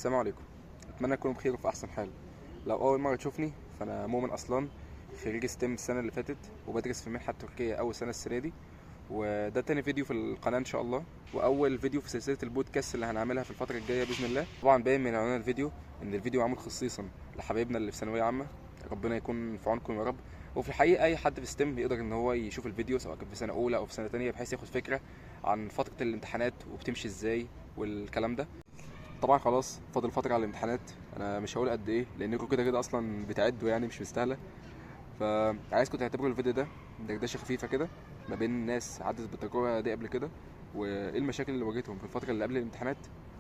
السلام عليكم. اتمنى تكونوا بخير وفي احسن حال. لو اول مره تشوفني فانا مؤمن اصلان، خريج ستيم السنه اللي فاتت وبدرس في منحه تركيه اول سنه السنه دي. وده تاني فيديو في القناه ان شاء الله، واول فيديو في سلسله البودكاست اللي هنعملها في الفتره الجايه باذن الله. طبعا باين من عنوان الفيديو ان الفيديو معمول خصيصا لحبايبنا اللي في ثانويه عامه. ربنا يكون في عونكم يا رب. وفي الحقيقه اي حد في ستيم يقدر ان هو يشوف الفيديو، سواء كان في سنه اولى او في سنه تانية، بحيث ياخد فكره عن فتره الامتحانات وبتمشي ازاي والكلام ده. طبعا خلاص فاضل فترة على الامتحانات. انا مش هقول قد ايه لانكم كده كده اصلا بتعدوا، يعني مش مستاهلة. فعايزكم تعتبروا الفيديو ده دردشة خفيفة كده ما بين ناس عدت بالتجربة دي قبل كده، وايه المشاكل اللي واجهتهم في الفترة اللي قبل الامتحانات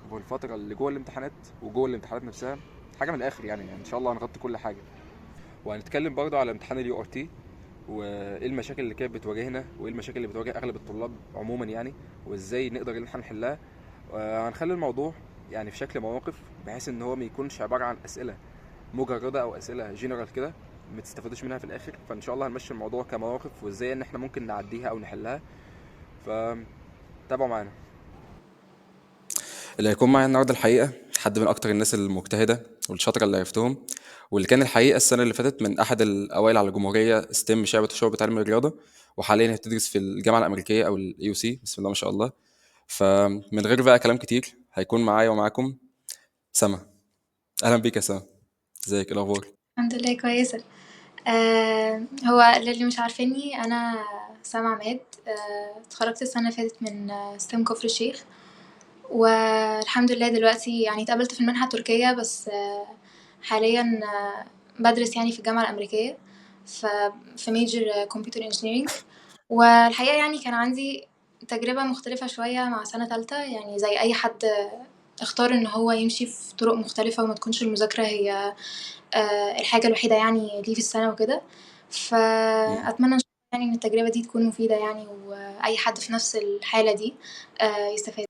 وفي الفترة اللي جوه الامتحانات وجوه الامتحانات نفسها. حاجة من الاخر يعني ان شاء الله هنغطي كل حاجة. وهنتكلم برضه على امتحان اليو ار تي، وايه المشاكل اللي كانت بتواجهنا وايه المشاكل اللي بتواجه اغلب الطلاب عموما يعني، وازاي نقدر ان احنا نحلها. هنخلي الموضوع يعني في شكل مواقف، بحيث ان هو ما يكونش عباره عن اسئله مجرده او اسئله جنرال كده ما تستفادوش منها في الاخر. فان شاء الله هنمشي الموضوع كمواقف وازاي ان احنا ممكن نعديها او نحلها. فتابعوا معانا. اللي هيكون معايا النهارده الحقيقه حد من اكتر الناس المجتهده والشاطره اللي عرفتهم، واللي كان الحقيقه السنه اللي فاتت من احد الاوائل على الجمهوريه ستيم شعبة تعليم الرياضه. وحاليا هي بتدرس في الجامعه الامريكيه او الاي يو سي، بسم الله ما شاء الله. فمن غير بقى كلام كتير، هيكون معايا ومعاكم سما. اهلا بيك يا سما، ازيك، إيه الاخبار؟ الحمد لله كويسة. هو للي مش عارفيني أنا سما عماد. اتخرجت السنة اللي فاتت من ستيم كفر الشيخ، والحمد لله دلوقتي يعني اتقبلت في المنحة التركية، بس حاليا بدرس يعني في الجامعة الأمريكية في ميجر كمبيوتر انجينيرينج. والحقيقة يعني كان عندي تجربة مختلفة شوية مع سنة تالتة، يعني زي أي حد اختار ان هو يمشي في طرق مختلفة وما تكونش المذاكرة هي الحاجة الوحيدة يعني ليه في السنة وكده. مم. فأتمنى إن شاء الله يعني إن التجربة دي تكون مفيدة يعني، وأي حد في نفس الحالة دي يستفاد.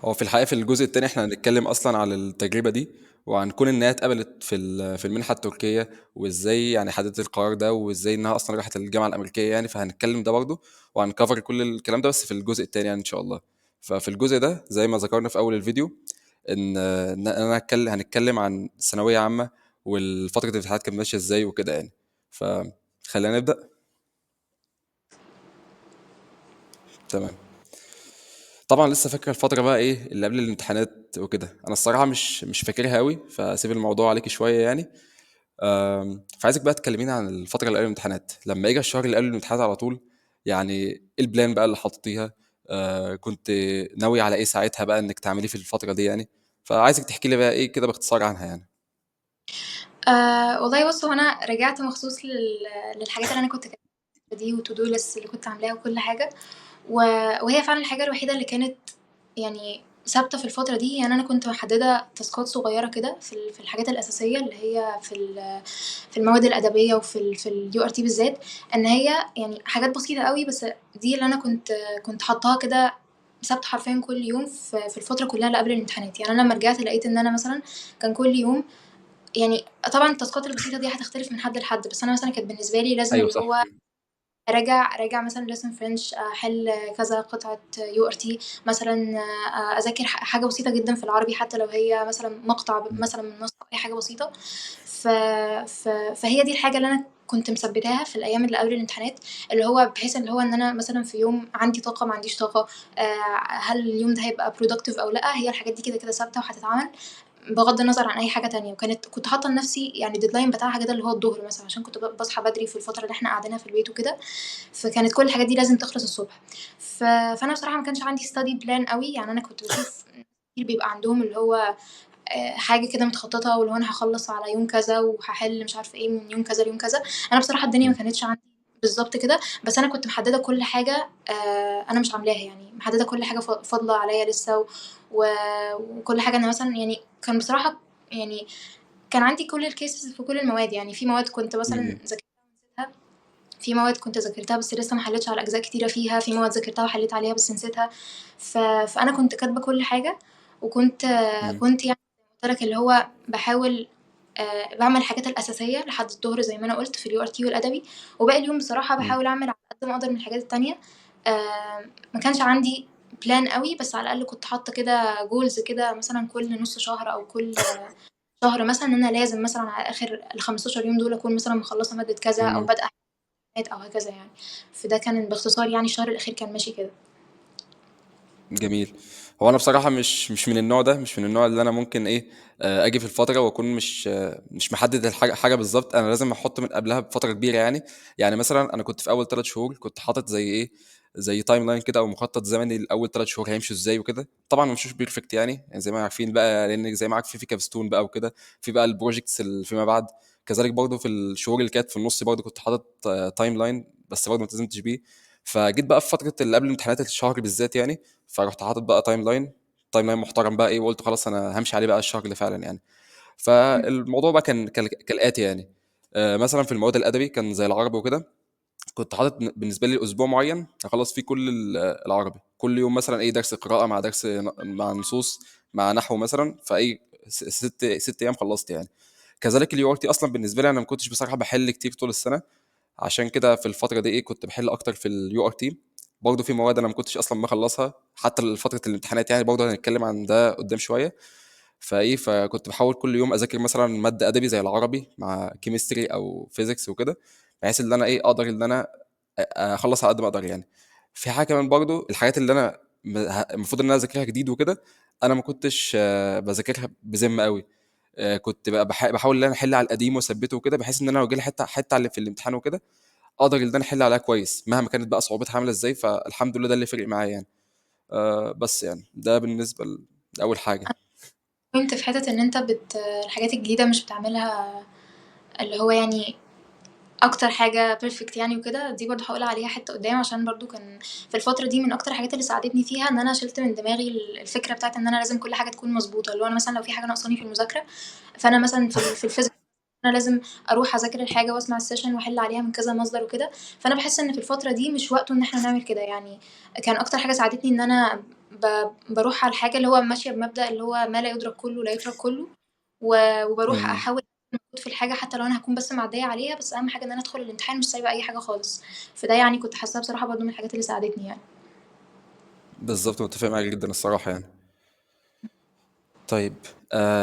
هو في الحقيقه في الجزء الثاني احنا هنتكلم اصلا على التجربه دي، وعن كون انها اتقبلت في المنحه التركيه، وازاي يعني حددت القرار ده، وازاي انها اصلا راحت الجامعه الامريكيه يعني. فهنتكلم ده برضه، وهنكفر كل الكلام ده بس في الجزء الثاني يعني ان شاء الله. ففي الجزء ده زي ما ذكرنا في اول الفيديو، ان انا هنتكلم عن ثانويه عامه والفتره الامتحانات كانت ماشيه ازاي وكده يعني. فخلينا نبدا. تمام. طبعا لسه فاكر الفترة بقى ايه اللي قبل الامتحانات وكده. انا الصراحة مش فاكرها قوي، فاسيب الموضوع عليك شوية يعني. فعايزك بقى تكلميني عن الفترة اللي قبل الامتحانات، لما يجي الشهر اللي قبل الامتحانات على طول. يعني ايه البلان بقى اللي حطيتيها؟ كنت ناوي على ايه ساعتها بقى انك تعمليه في الفترة دي يعني؟ فعايزك تحكي لي بقى ايه كده باختصار عنها يعني. والله بص، هو أنا رجعت مخصوص للحاجات اللي أنا كنت كاتباها دي وتو دو ليست اللي كنت عاملاها وكل حاجة. وهي فعلا الحاجة الوحيدة اللي كانت يعني ثابتة في الفترة دي. يعني أنا كنت محددة تاسكات صغيرة كده في الحاجات الأساسية اللي هي في المواد الأدبية في اليو ار تي بالذات، إن هي يعني حاجات بسيطة قوي، بس دي اللي أنا كنت حاطاها كده ثابتة حرفيا كل يوم في الفترة كلها اللي قبل الامتحانات. يعني أنا لما رجعت لقيت إن أنا مثلا كان كل يوم، يعني طبعا التاسكات البسيطة دي هتختلف من حد لحد، بس أنا مثلا كانت بالنسبة لي لازم ايوه اللي صح. هو راجع مثلا lesson French، أحل كذا قطعة URT مثلا، أذاكر حاجة بسيطة جدا في العربي حتى لو هي مثلا مقطع مثلا من نص أو أي حاجة بسيطة. ف... فهي دي الحاجة اللي أنا كنت مثبتاها في الأيام اللي قبل الامتحانات، اللي هو بحيث اللي هو إن أنا مثلا في يوم عندي طاقة ما عنديش طاقة، هل اليوم ده هيبقى productive أو لأ. هي الحاجات دي كده كده ثابتة وهتتعمل بغض النظر عن اي حاجه تانية. كنت حاطه لنفسي يعني الديدلاين بتاعها كده اللي هو الظهر مثلا، عشان كنت بصحى بدري في الفتره اللي احنا قاعدينها في البيت وكده. فكانت كل الحاجات دي لازم تخلص الصبح. فانا بصراحه ما كانش عندي ستادي بلان قوي. يعني انا كنت بشوف كتير بيبقى عندهم اللي هو حاجه كده متخططه، واللي هو انا هخلص على يوم كذا وهحل مش عارفه ايه من يوم كذا ليوم كذا. انا بصراحه الدنيا ما كانتش عندي بالظبط كده، بس انا كنت محدده كل حاجه. انا مش عاملاها، يعني محدده كل حاجه فاضله عليا لسه، وكل حاجه انا مثلا يعني كان بصراحه يعني كان عندي كل الكيسز في كل المواد. يعني في مواد كنت مثلا ذاكرتها ونسيتها، في مواد كنت ذاكرتها بس لسه ما حلتش على اجزاء كتيره فيها، في مواد ذاكرتها وحليت عليها بس نسيتها. فانا كنت كاتبه كل حاجه، وكنت كنت يعني قلت لك اللي هو بحاول بعمل الحاجات الاساسيه لحد الظهر زي ما انا قلت في اليو ار تي والادبي، وباقي اليوم بصراحه بحاول اعمل على قد ما اقدر من الحاجات التانية. ما كانش عندي بلان قوي، بس على الاقل كنت حاطه كده جولز كده، مثلا كل نص شهر او كل شهر مثلا ان انا لازم مثلا على اخر ال 15 يوم دول اكون مثلا مخلصه ماده كذا او مم. بادئه حاجات او هكذا يعني. فده كان باختصار يعني الشهر الاخير كان ماشي كده. جميل. هو انا بصراحه مش من النوع ده، مش من النوع اللي انا ممكن ايه اجي في الفتره واكون مش محدد حاجه بالظبط. انا لازم احط من قبلها بفتره كبيره يعني. يعني مثلا انا كنت في اول 3 شهور كنت حاطط زي ايه، زي تايم لاين كده او مخطط زمني لاول 3 شهور هيمشوا ازاي وكده. طبعا مش بيرفكت يعني زي ما عارفين بقى، لان زي ما عارف في كابستون بقى وكده، في بقى البروجكتس اللي فيما بعد. كذلك برضو في الشهور اللي كانت في النص برضو كنت حاطط تايم لاين، بس برضو ما التزمتش بيه. فجيت بقى في فتره اللي قبل امتحانات الشهر بالذات يعني، فرحت حاطط بقى تايم لاين محترم بقى ايه، وقلت خلاص انا همشي عليه بقى الشهر ده فعلا يعني. فالموضوع بقى كان كالاتي يعني. مثلا في المواد الادبي كان زي العربي وكده، كنت حاطط بالنسبه لي اسبوع معين اخلص فيه كل العربي، كل يوم مثلا ايه درس قراءه مع درس مع نصوص مع نحو مثلا، فاي 6 ايام خلصت يعني. كذلك اليو ار تي اصلا بالنسبه لي انا ما كنتش بصراحه بحل كتير طول السنه، عشان كده في الفتره دي ايه كنت بحل اكتر في اليو ار تي. برضه في مواد انا ما كنتش اصلا بخلصها حتى فتره الامتحانات يعني، برضه هنتكلم عن ده قدام شويه. فكنت بحاول كل يوم اذاكر مثلا ماده ادبي زي العربي مع كيمستري او فيزيكس وكده، بحيث ان انا ايه اقدر ان انا اخلص على قد ما اقدر يعني. في حاجه كمان برضه، الحاجات اللي انا المفروض ان انا اذاكرها جديد وكده، انا ما كنتش بذاكرها بذمه قوي. كنت بقى بحاول ان انا احل على القديم واثبته وكده، بحيث ان انا لو جالي حته على في الامتحان وكده اقدر ان انا احل عليها كويس مهما كانت بقى صعوبتها عامله ازاي. فالحمد لله ده اللي فرق معايا يعني. بس يعني ده بالنسبه لاول حاجه. كنت في حتة ان انت الحاجات الجديدة مش بتعملها اللي هو يعني اكتر حاجة بيرفكت يعني وكده، دي برضو هقول عليها حتة قدام، عشان برضو كان في الفترة دي من اكتر الحاجات اللي ساعدتني فيها ان انا شلت من دماغي الفكرة بتاعت ان انا لازم كل حاجة تكون مظبوطة. اللي هو انا مثلا لو في حاجة ناقصاني في المذاكرة، فانا مثلا في الفيزيكس انا لازم اروح اذاكر الحاجه واسمع السيشن واحل عليها من كذا مصدر وكده. فانا بحس ان في الفتره دي مش وقته ان احنا نعمل كده يعني. كان اكتر حاجه ساعدتني ان انا بروح على الحاجه اللي هو ماشيه بمبدأ اللي هو ما لا يدرك كله لا يترك كله، وبروح امم احاول موجود في الحاجه حتى لو انا هكون بس معديه عليها، بس اهم حاجه ان انا ادخل الامتحان مش سايبه اي حاجه خالص. فده يعني كنت حاساها بصراحه برضو من الحاجات اللي ساعدتني يعني. بالظبط، متفق معاك جدا الصراحه يعني. طيب،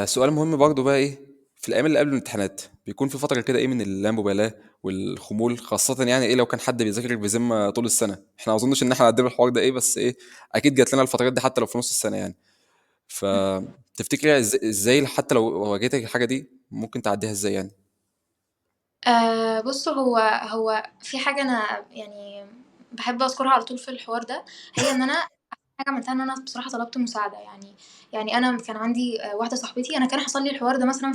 سؤال مهم برضو بقى ايه، في الايام اللي قبل الامتحانات بيكون في فتره كده ايه من اللامبالاه والخمول، خاصه يعني ايه لو كان حد بيذاكر بذمه طول السنه. احنا ما اظنش ان احنا عندنا الحوار ده ايه، بس ايه اكيد جات لنا الفترات دي حتى لو في نص السنه يعني. فتفتكري ازاي حتى لو واجهتك الحاجه دي ممكن تعديها ازاي يعني؟ بص، هو في حاجه انا يعني بحب اذكرها على طول في الحوار ده، هي ان انا حاجة عملتها إن أنا بصراحة طلبت مساعدة يعني. يعني أنا كان عندي واحدة صاحبتي، أنا كان حصل لي الحوار ده مثلا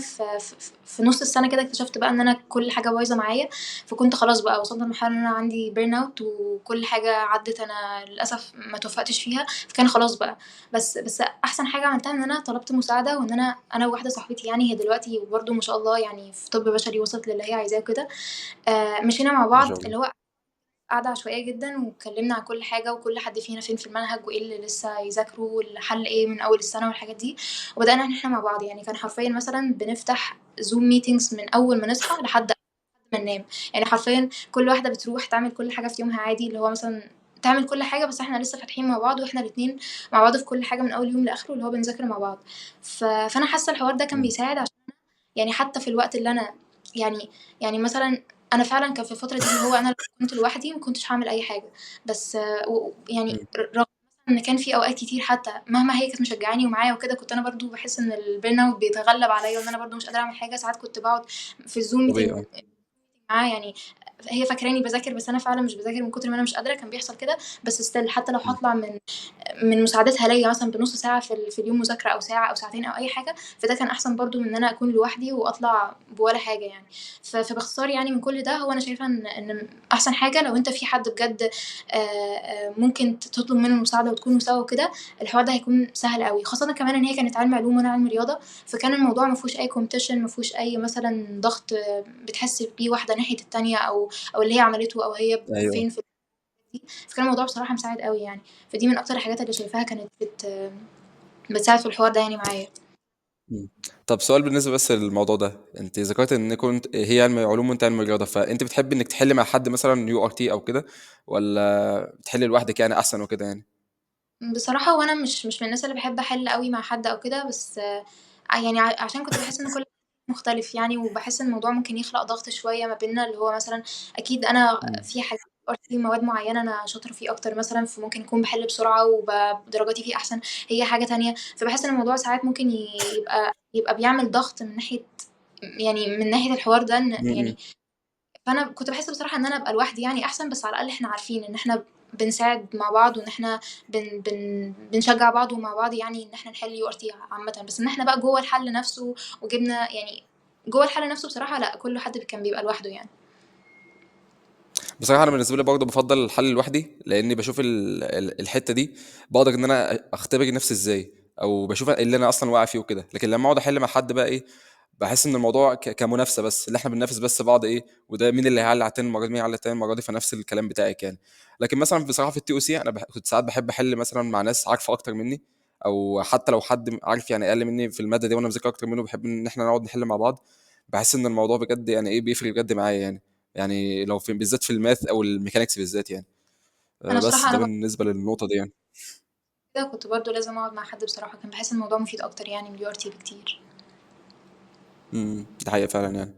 في نص السنة كده، اكتشفت بقى إن أنا كل حاجة بايظة معايا. فكنت خلاص بقى وصلت لمرحلة إن أنا عندي بيرن اوت، وكل حاجة عدت أنا للأسف ما توفقتش فيها، فكان خلاص بقى. بس أحسن حاجة عملتها إن أنا طلبت مساعدة، وإن أنا وواحدة صاحبتي يعني هي دلوقتي برضه ما شاء الله يعني في طب بشري، وصلت للي هي عايزاه وكده. مشينا مع ما شاء بعض الله. اللي هو قعدة عشوائية جدًا، واتكلمنا عن كل حاجة، وكل حد فينا فين في المنهج، وإيه اللي لسه يذاكره، والحل إيه من أول السنة والحاجات دي. وبدأنا إن إحنا مع بعض يعني، كان حرفيًا مثلًا بنفتح Zoom meetings من أول ما نصحى لحد ما ننام. يعني حرفيًا كل واحدة بتروح تعمل كل حاجة في يومها عادي، اللي هو مثلًا تعمل كل حاجة، بس إحنا لسه فاتحين مع بعض، وإحنا الاتنين مع بعض في كل حاجة من أول يوم لآخره، اللي هو بنذاكر مع بعض. فأنا حاسة الحوار ده كان مم. بيساعد، يعني حتى في الوقت اللي أنا يعني يعني مثلًا أنا فعلًا كان في الفترة دي اللي هو أنا لو كنت لوحدي ما كنتش هاعمل أي حاجة. بس يعني مم. رغم مثلًا إن كان في أوقات كتير حتى مهما هي كانت مشجعاني ومعايا وكده، كنت أنا برضه باحس إن الburnout بيتغلب عليَّ، وإن أنا برضه مش قادرة أعمل حاجة. ساعات كنت باقعد في الZoom طبيعي meeting معاه يعني، هي فاكراني باذاكر بس أنا فعلًا مش باذاكر من كتر ما أنا مش قادرة، كان بيحصل كده. بس still حتى لو مم. هاطلع من مساعدتها ليا مثلا بنص ساعة في اليوم مذاكرة أو ساعة أو ساعتين أو أي حاجة، فده كان أحسن برضو من إن أنا أكون لوحدي وأطلع بولا حاجة يعني. فباختصار يعني من كل ده، هو أنا شايفة إن أحسن حاجة لو أنت في حد بجد ممكن تطلب منه المساعدة وتكونوا سوا وكده، الحوار ده هيكون سهل قوي، خاصة كمان إن هي كانت علم علوم وأنا علم رياضة. فكان الموضوع ما فيهوش أي كومبيتيشن، ما فيهوش أي مثلا ضغط بتحس بيه واحدة ناحية التانية، أو اللي هي عملته، أو هي ايوه. فين في دي. فكان الموضوع بصراحة مساعد قوي يعني. فدي من أكتر الحاجات اللي شايفاها كانت بتساعد في الحوار ده يعني معايا. مم. طب سؤال بالنسبه بس للموضوع ده، انت ذكرت ان كنت هي علم علوم وانت علم رياضه، فانت بتحب انك تحل مع حد مثلا يو ار تي او كده، ولا بتحل لوحدك يعني احسن وكده يعني؟ بصراحة وأنا مش من الناس اللي باحب أحِل أوي مع حد أو كده، بس يعني عشان كنت باحس إن كل مختلف يعني، وباحس إن الموضوع ممكن يخلق ضغط شوية ما بيننا، اللي هو مثلًا أكيد أنا إمم. في حاجات في مواد معيّنة أنا شاطرة فيه أكتر مثلًا، فممكن أكون باحِل بسرعة درجاتي فيه أحسن، هي حاجة تانية، فباحس إن الموضوع ساعات ممكن يبقى بيعمل ضغط من ناحية، يعني من ناحية الحوار ده إن إمم، إمم. يعني، فأنا كنت باحس بصراحة إن أنا أبقى لوحدي يعني أحسن، بس على الأقل إحنا عارفين إن إحنا بنساعد مع بعض، وإن إحنا بنشجّع بعض ومع بعض يعني إن إحنا نحل URT عامةً، بس إن إحنا بقى جوّه الحل نفسه وجِبنا يعني جوّه الحل نفسه بصراحة لأ، كل حد كان بيبقى لوحده يعني. بصراحة أنا بالنسبة لي برضه بافضّل الحل لوحدي، لإني باشوف الحتّة دي باقدر إن أنا أختبر نفسي إزاي، أو باشوف اللي أنا أصلًا واقع فيه وكده، لكن لمّا أقعد أحل مع حد بقى إيه، باحس إن الموضوع كمنافسة بس، اللي إحنا بننافس بس بعض إيه، وده مين اللي هيعلّي على التاني المرّة دي، مين هيعلّي على التاني المرّة دي، فنفس الكلام بتاعِك يعني. لكن مثلًا بصراحة في الTOC أنا كنت ساعات باحب أحل مثلًا مع ناس عارفة أكتر منّي، أو حتى لو حد عارف يعني أقل منّي في المادة دي وأنا مذاكر أكتر منّه، باحب إن إحنا نقعد نحل مع بعض، باحس إن الموضوع بجد يعني إيه، بيفرق بجد معايا يعني. يعني لو بالذات في الmath أو الmechanics بالذات يعني. أنا بس بصراحة ده أنا بالنسبة للنقطة دي يعني. كده كنت برضه لازم أقعد مع حد بصراحة، كان باحس الموضوع مفيد أكتر يعني من الURT بكتير. دي حقيقة فعلًا يعني.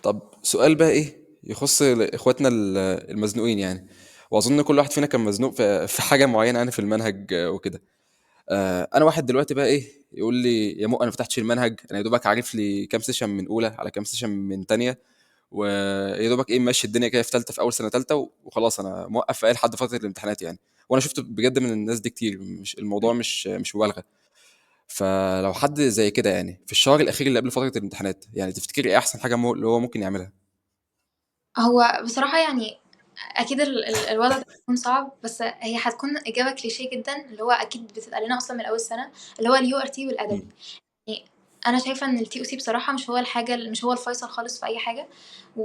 طب سؤال بقى إيه يخُص إخواتنا المزنوقين يعني، وأظن كل واحد فينا كان مزنوق في حاجة معيّنة يعني في المنهج وكده. أنا واحد دلوقتي بقى إيه، يقول لي: "يا أنا ما فتحتش المنهج، أنا يا دوبك عارف لي كام session من أولى، على كام session من تانية، ويا دوبك إيه ممشّي الدنيا كده في تالتة في أول سنة تالتة وخلاص أنا موقّف في إيه لحد فترة الامتحانات يعني." وأنا شُفت بجد من الناس دي كتير، مش الموضوع مش مبالغة. فلو حد زي كده يعني في الشهر الأخير اللي قبل فترة الامتحانات، يعني تفتكري إيه أحسن حاجة اللي هو ممكن يعملها؟ هو بصراحة يعني أكيد الوضع ده هيكون صعب، بس هي هتكون إجابة كليشيه جدًا، اللي هو أكيد بتتقال لنا أصلًا من أول السنة، اللي هو الURT والأدبي. إمم. يعني أنا شايفة إن الTOC بصراحة مش هو الفيصل خالص في أي حاجة، و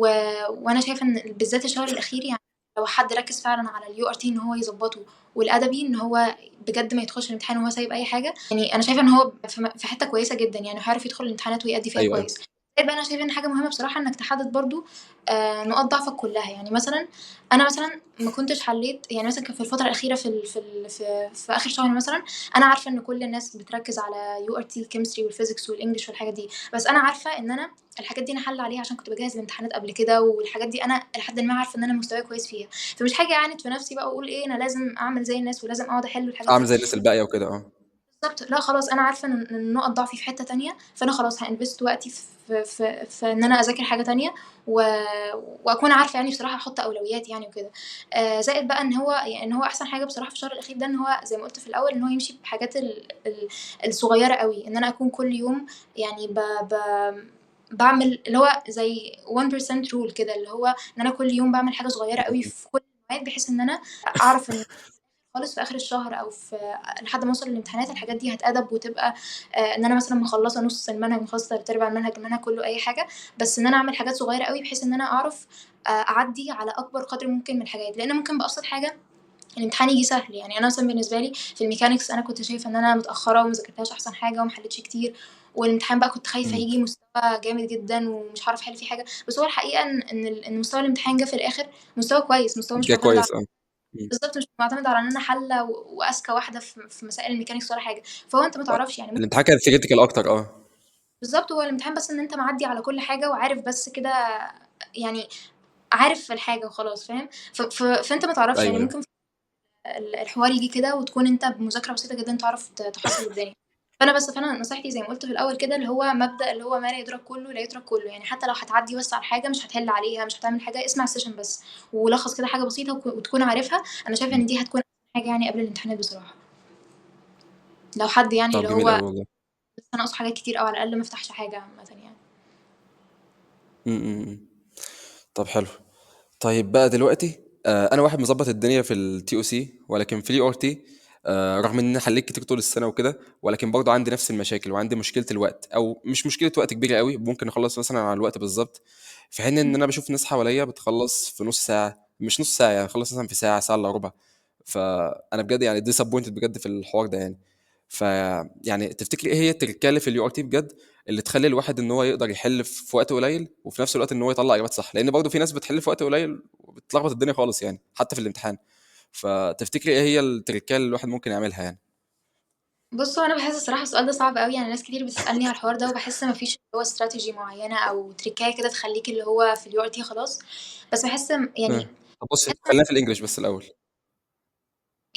وأنا شايفة إن بالذات الشهر الأخير يعني لو حد ركّز فعلًا على الURT إن هو يضبّطه، والأدبي إن هو بجد ما يدخلش الامتحان وهو سايب أي حاجة، يعني أنا شايفة إن هو في حتّة كويسة جدًا يعني وهيعرف يدخل الامتحانات ويأدّي فيها أيوه، أيوه. كويس. زائد بقى أنا شايفة إن حاجة مهمة بصراحة إنك تحدد برضه نقاط ضعفك كلّها، يعني مثلًا أنا مثلًا ما كنتش حلّيت يعني مثلًا كان في الفترة الأخيرة في آخر شهر مثلًا، أنا عارفة إن كل الناس بتركّز على URT الchemistry والphysics والenglish والحاجات دي، بس أنا عارفة إن أنا الحاجات دي أنا حالة عليها عشان كنت باجهّز لامتحانات قبل كده، والحاجات دي أنا إلى حدٍ ما عارفة إن أنا مستواي كويس فيها، فمش هاجي أعاند في نفسي بقى وأقول إيه أنا لازم أعمل زي الناس ولازم أقعد أحل والحاجات أعمل دي. زي الناس الباقية وكده آه. بالضبط، لأ خلاص أنا عارفة إن نُقط ضعفي في حتّة تانية، فأنا خلاص هinvest وقتي في إن أنا أذاكر حاجة تانية، و وأكون عارفة يعني بصراحة أحُط أولويات يعني وكده. زائد بقى إن هو أحسن حاجة بصراحة في الشهر الأخير ده إن هو زي ما قُلت في الأول إن هو يمشي بحاجات الصغيّرة أوي، إن أنا أكون كل يوم يعني ب باعمل اللي هو زي 1% rule كده، اللي هو إن أنا كل يوم باعمل حاجة صغيّرة أوي إمم. في كل المواد بحيث إن أنا أعرف إن خالص في آخر الشهر أو لحد ما أوصل للامتحانات الحاجات دي هتأدب وتبقى إن أنا مثلًا مخلّصة نُص المنهج، مخلّصة تلات أرباع المنهج كلّه أي حاجة، بس إن أنا أعمل حاجات صغيّرة أوي بحيث إن أنا أعرف أعدّي على أكبر قدر ممكن من الحاجات، لإن ممكن بأبسط حاجة الامتحان ييجي سهل، يعني أنا مثلًا بالنسبة لي في الmechanics أنا كنت شايفة إن أنا متأخرة وما ذاكرتهاش أحسن حاجة وما حليتش كتير، والامتحان بقى كنت خايفة إمم. ييجي مستوى جامد جدًا ومش هاعرف أحل فيه حاجة، بس هو الحقيقة إن مستوى الامتحان جه في الآخر مستوى كويس، مستوى مش جه معتمد على كويس آه. إمم. بالضبط، مش معتمد على إن أنا حالة وأذكى واحدة في مسائل الmechanics ولا حاجة، فهو أنت ما تعرفش يعني الامتحان كان theoretical أكتر آه. بالضبط، هو الامتحان بس إن أنت معدّي على كل حاجة وعارف بس كده يعني عارف الحاجة وخلاص فاهم؟ فأنت ما تعرفش أيوه، يعني أيوه. ممكن الحوار ييجي كده وتكون أنت بمذاكرة بسيطة جدًا تعرف تحصّل الدنيا. فأنا نصيحتي زي ما قُلت في الأول كده اللي هو مبدأ اللي هو ما لا يدرك كُلّه لا يترك كُلّه، يعني حتى لو هتعدّي بس على حاجة مش هتحل عليها، مش هتعمل حاجة، اسمع الsession بس، ولخّص كده حاجة بسيطة وتكون عارفها، أنا شايفة إمم. إن دي هتكون أحسن حاجة يعني قبل الامتحانات بصراحة. لو حد يعني طب اللي جميل أوي هو والله. لسه ناقصه حاجات كتير أو على الأقل ما فتحش حاجة عامةً يعني. إمم، إمم، إمم. طب حلو. طيب بقى دلوقتي أنا واحد مضبّط الدنيا في الTOC، ولكن في الURT رغم إن أنا حلّيت كتير طول السنة وكده، ولكن برضه عندي نفس المشاكل وعندي مشكلة الوقت، أو مش مشكلة وقت كبيرة أوي، ممكن أخلّص مثلًا على الوقت بالضبط، في حين إن إمم. أنا باشوف ناس حواليّا بتخلّص في نُص ساعة، مش نُص ساعة يعني تخلّص مثلًا في ساعة، ساعة إلا ربع. فأنا بجد يعني disappointed بجد في الحوار ده يعني. فيعني تفتكري إيه هي التركّاية اللي في الURT بجد اللي تخلّي الواحد إن هو يقدر يحل في وقت قليل، وفي نفس الوقت إن هو يطلّع إجابات صح؟ لإن برضه في ناس بتحل في وقت قليل وبتلخبط الدنيا خالص يعني، حتى في الامتحان. فتفتكري ايه هي التركية اللي الواحد ممكن يعملها يعني؟ بُص، هو أنا باحس الصراحة السؤال ده صعب أوي، يعني ناس كتير بتسألني على الحوار ده، وباحس ما فيش اللي هو استراتيجي معيّنة أو تريكاية كده تخلّيك اللي هو في الURT خلاص، بس باحس يعني طب بصي، باحس خلينا في الانجليش بس الاول.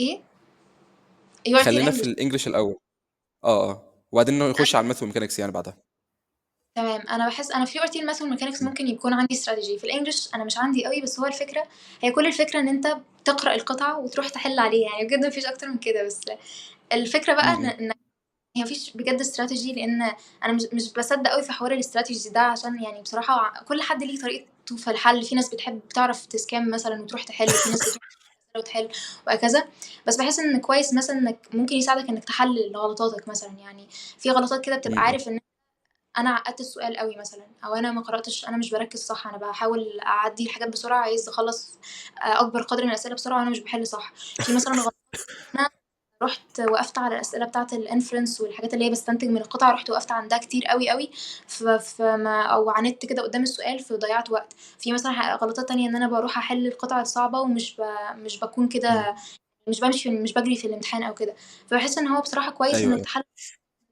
إيه؟ URT خلينا في الEnglish. الانجليش الاول. اه وبعدين نخش على الماث والميكانيكس يعني بعدها. تمام، أنا باحس أنا في URT الmath والmechanics مم. ممكن يكون عندي strategy، في الEnglish أنا مش عندي أوي، بس هو الفكرة هي كل الفكرة إن أنت بتقرأ القطعة وتروح تحل عليها، يعني بجد ما فيش أكتر من كده، بس الفكرة بقى مم. إن هي ما فيش بجد strategy، لإن أنا مش باصدّق أوي في حوار الstrategies ده، عشان يعني بصراحة كل حد ليه طريقته في الحل، في ناس بتعرف تscam مثلًا وتروح تحل، وفي ناس بتروح وتحل وهكذا، بس باحس إن كويس مثلًا إنك ممكن يساعدك إنك تحلل غلطاتك مثلًا، يعني في غلطات كده بتبقى مم. عارف إن أنا عقّدت السؤال أوي مثلًا، أو أنا ما قرأتش، أنا مش باركّز صح، أنا باحاول أعدّي الحاجات بسرعة، عايز أخلّص أكبر قدر من الأسئلة بسرعة وأنا مش باحل صح، في مثلًا أنا رُحت وقفت على الأسئلة بتاعة الinference والحاجات اللي هي باستنتج من القطع، رُحت وقفت عندها كتير أوي، أوي، فما أو عاندت كده قدّام السؤال فضيّعت وقت. في مثلًا غلطات تانية إن أنا باروح أحل القطع الصعبة مش باكون مم. كده، مش باجري في الامتحان أو كده، فباحس إن هو بصراحة كويس ايوه إنك ايوه.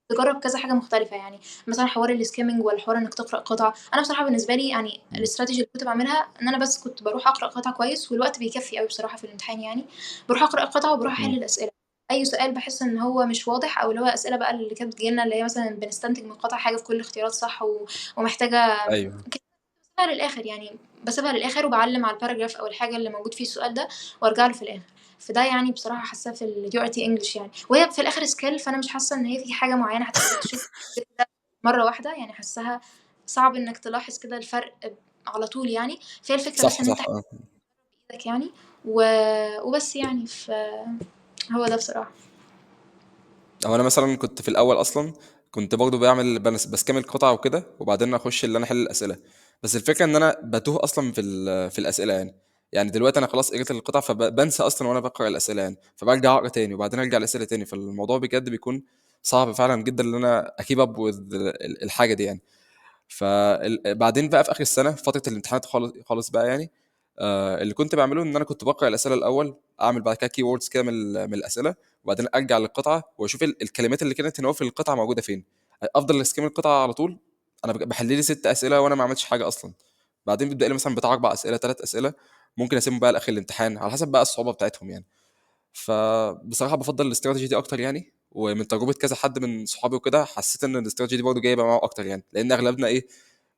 تجرّب كذا حاجة مختلفة يعني، مثلًا حوار الskimming والّا حوار إنك تقرأ قطع. أنا بصراحة بالنسبة لي يعني مم. الstrategy اللي كنت باعملها إن أنا بس كنت باروح أقرأ قطع كويس، والوقت بيكفّي أوي بصراحة في الامتحان يعني، باروح أقرأ القطعة وباروح أحل مم. الأسئلة. أي سؤال باحس إن هو مش واضح، أو اللي هو أسئلة بقى اللي كانت بتيجي لنا اللي هي مثلًا بنستنتج من القطع حاجة في كل الاختيارات صح، ومحتاجة ايوه. باسيبها للآخر يعني، باسيبها للآخر وباعلّم على الparagraph أو الحاجة اللي موجود فيه السؤال ده وارجع له في الآخر. فده يعني بصراحة حاساه في الURT English يعني، وهي في الآخر skill، فأنا مش حاسة إن هي في حاجة معيّنة هتخلّيك تشوف كده مرّة واحدة، يعني حاساها صعب إنك تلاحظ كده الفرق على طول يعني، فهي الفكرة بس صح إن أنت صح اه. بإيدك يعني، و وبس يعني، هو ده بصراحة. هو انا مثلا كنت في الاول اصلا كنت برضه بعمل بسكامل قطع وكده، وبعدين اخش اللي انا احل الاسئله. بس الفكره ان انا بتوه اصلا في الاسئله يعني. يعني دلوقتي انا خلاص قريت القطع فبنسى اصلا وانا بقرا الاسئله يعني، فبرجع اقرا تاني وبعدين ارجع الاسئله تاني، فالموضوع بجد بيكون صعب فعلا جدا ان انا اكيب اب الحاجه دي يعني. فبعدين بقى في اخر السنه في فتره الامتحانات خالص خالص بقى يعني، اللي كنت بعمله ان انا كنت بقرا الاسئله الاول، اعمل بعد كده كي ووردز كده من الاسئله، وبعدين ارجع للقطعه واشوف الكلمات اللي كانت هنا في القطعه موجوده فين. افضل اسكيم القطعه على طول. انا بحل لي 6 اسئله وانا ما عملتش حاجه اصلا. بعدين بيبدا لي مثلا بتاع 4 اسئله 3 اسئله، ممكن اسيبهم بقى لاخر الامتحان على حسب بقى الصعوبه بتاعتهم يعني. فبصراحه بفضل الاستراتيجي دي اكتر يعني، ومن تجربه كذا حد من صحابي وكده حسيت ان الاستراتيجي دي برضه جايبه معاه اكتر يعني، لان اغلبنا ايه،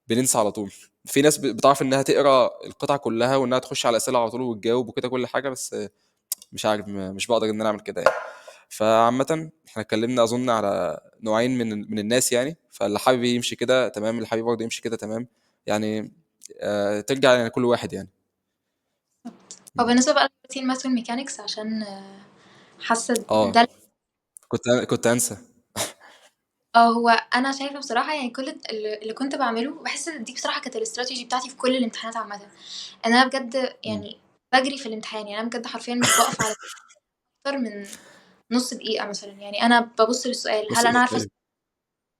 بننسى على طول. في ناس بتعرف انها تقرا القطع كلها وانها تخش على الاسئله على طول وتجاوب وكده كل حاجه، بس مش عارف مش بقدر ان انا اعمل كده يعني. فعامه احنا اتكلمنا اظن على نوعين من الناس يعني، فاللي حابب يمشي كده تمام، اللي حابب برضه يمشي كده تمام يعني. ترجع يعني كل واحد يعني. هو بالنسبة بقى لroutine math والmechanics عشان حاسة اه ده كنت انسى. هو أنا شايفة بصراحة يعني كل اللي كنت باعمله، باحس إن دي بصراحة كانت الstrategy بتاعتي في كل الامتحانات عامةً، إن أنا بجد مم. يعني باجري في الامتحان، يعني أنا بجد حرفيًا مش باقف على أكتر من نُص دقيقة مثلًا، يعني أنا بابُص للسؤال، بص هل أنا ايوه.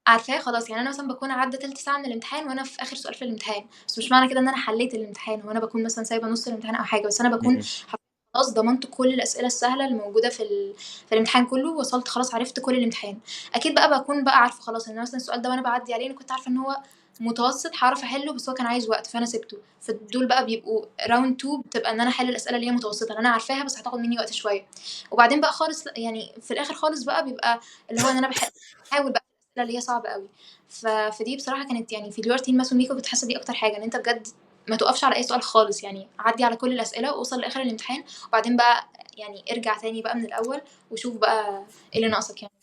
عارفاه خلاص، يعني أنا مثلًا باكون عدّى تِلت ساعة من الامتحان وأنا في آخر سؤال في الامتحان، بس مش معنى كده إن أنا حليت الامتحان، هو أنا باكون مثلًا سايبة نُص الامتحان أو حاجة، بس أنا باكون مم. حرفيًا خلاص ضمنت كل الأسئلة السهلة اللي موجودة في الامتحان كلّه، وصلت خلاص عرفت كل الامتحان. أكيد بقى باكون بقى عارفة خلاص إن مثلًا السؤال ده وأنا باعدّي عليه أنا كنت عارفة إن هو متوسط هاعرف أحلّه، بس هو كان عايز وقت فأنا سِبته، فدول بقى بيبقوا round 2، بتبقى إن أنا أحل الأسئلة اللي هي متوسطة، اللي أنا عارفاها بس هتاخد منّي وقت شوية. وبعدين بقى خالص يعني في الآخر خالص بقى بيبقى اللي هو إن أنا باحاول بقى في الأسئلة اللي هي صعبة أوي. فدي بصراحة كانت يعني في اليورتين ماس وميكو كنت حاسة دي أكتر حاجة، إن أنت بجد ما توقفش على أي سؤال خالص، يعني عدّي على كل الأسئلة وأوصل لآخر الامتحان، وبعدين بقى يعني ارجع تاني بقى من الأول وشوف بقى إيه اللي ناقصك يعني.